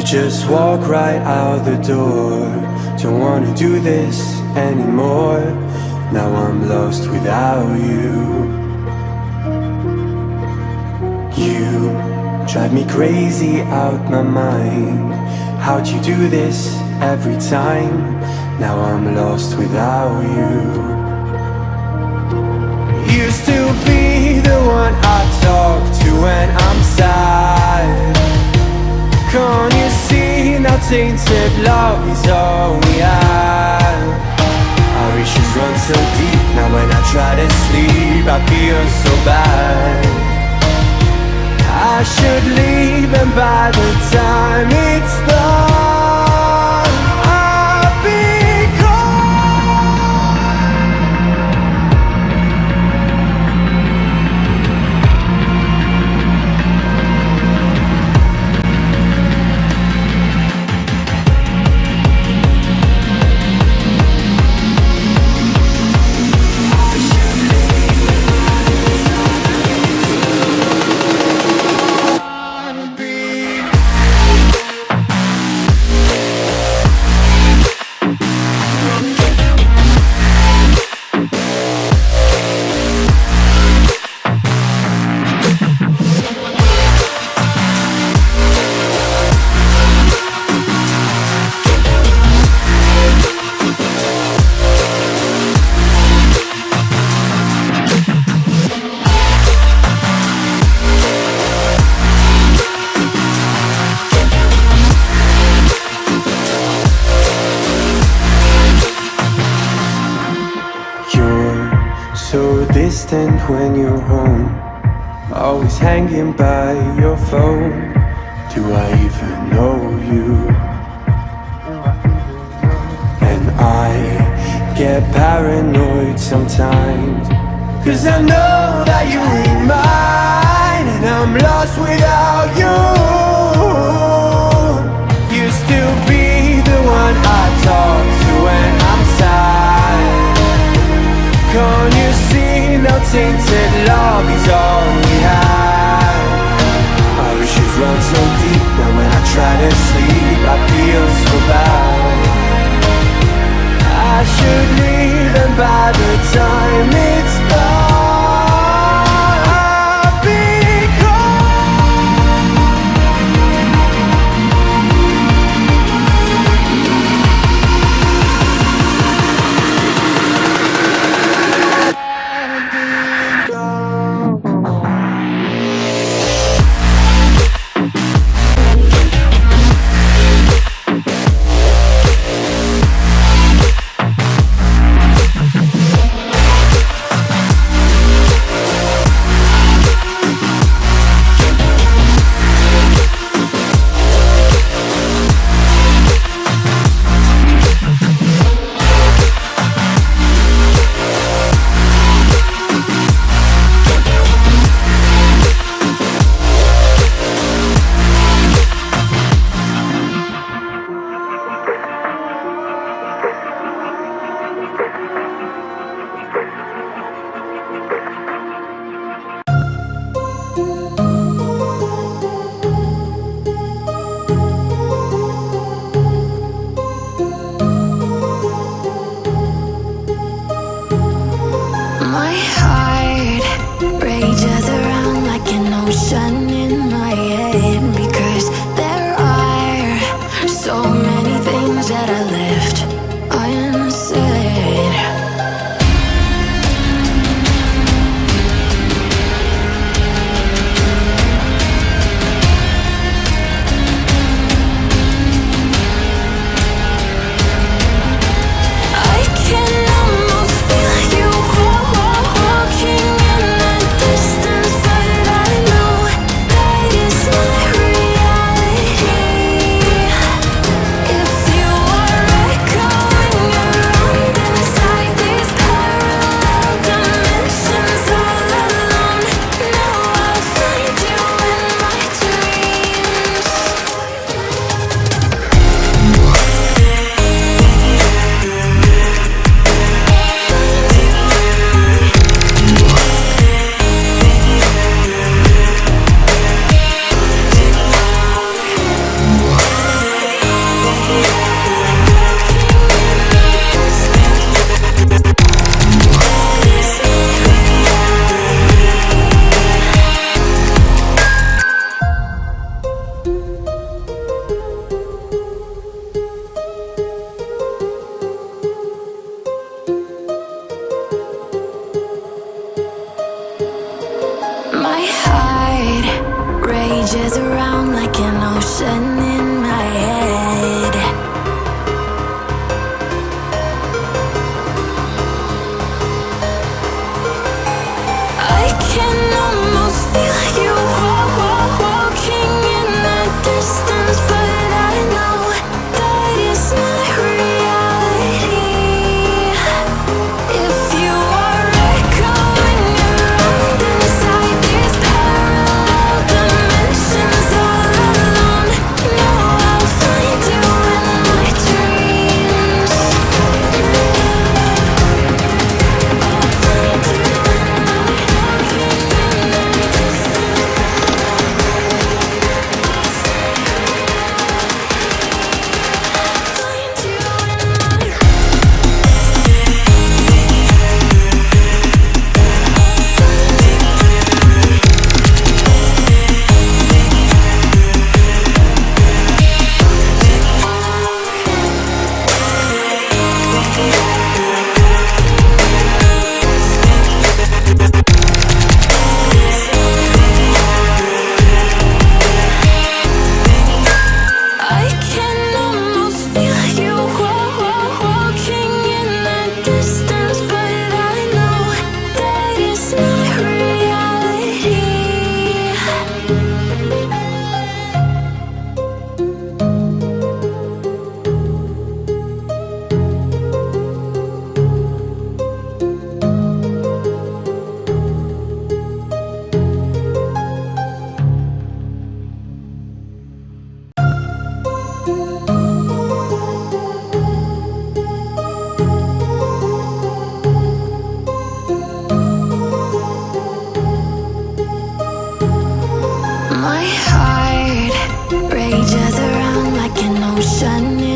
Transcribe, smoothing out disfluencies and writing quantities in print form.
just walk right out the door. Don't wanna do this anymore. Now I'm lost without you. You drive me crazy out my mind. How'd you do this every time? Now I'm lost without you. Used to be the one I talk to when I'm sad. Can't you see now tainted love is all we have? Our issues run so deep. Now when I try to sleep I feel so bad. I should leave, and by the time it's done I'll be gone. Distant when you're home, always hanging by your phone. Do I even know you? And I get paranoid sometimes, 'cause I know that you ain't mine, and I'm lost without you. Used to be the one I talk to when I'm sad. Can't you see now tainted love is all we have? Our issues run so deep. Now when I try to sleep I feel so bad. I should leave, and by the time it's done I'll be shining